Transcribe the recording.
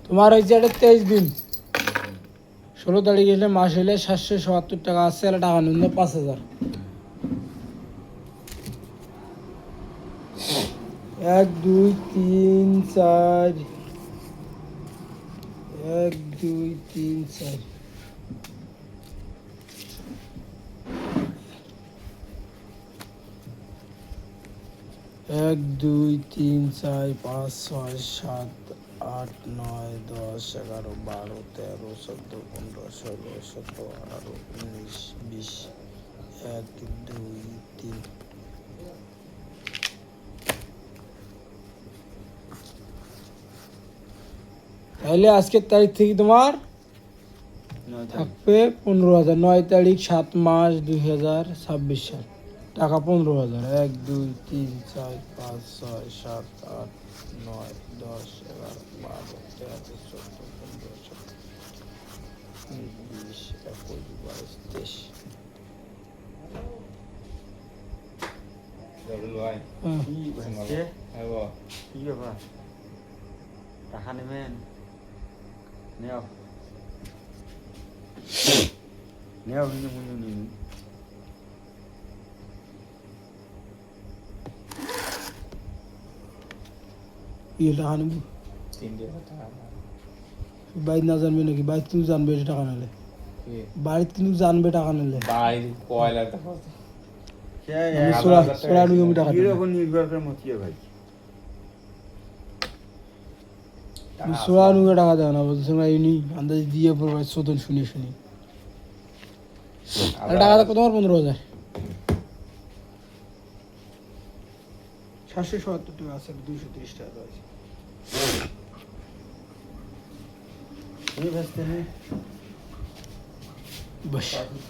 তোমার হয়েছে এটা 23 দিন, 16 তারিখ এলে মাস হইলে 777 টাকা আছে, আর টাকা নিল 5,000। 1 2 3 4, 1 2 3 4, 1 2 3 4 5 6 7 8 9 10 11 12 13 14 15 16 17 18 19 20, 1 2 3। তাহলে আজকের তারিখ থেকে তোমার থাকবে 15,000। 9 তারিখ 7 মাস 2026 সাল, টাকা 15,000। 1 2 3 4 5 6 7 8 9 10 11 12 13 14 15 16 20 21 22 23। কি ব্যাপার? টাকা নেবেন? নেও নেও, কিন্তু মুনি নিন। টাকা নেব, বাইর না জানবে নাকি? বাইর কিন্তু জানবে এটা টাকা নিলে, বাড়িতে কিন্তু জানবে টাকা নিলে। নির্ভর করে মতিয়ে ভাই। টাকা দেয় না বলছে না, ইনি আন্দাজ দিয়ে পড়বে শোধন শুনে শুনি। টাকা দেখো তোমার 15,000, 777 টাকা আছে, 230 টাকা আছে। তুমি ব্যস্ত নেই? বস।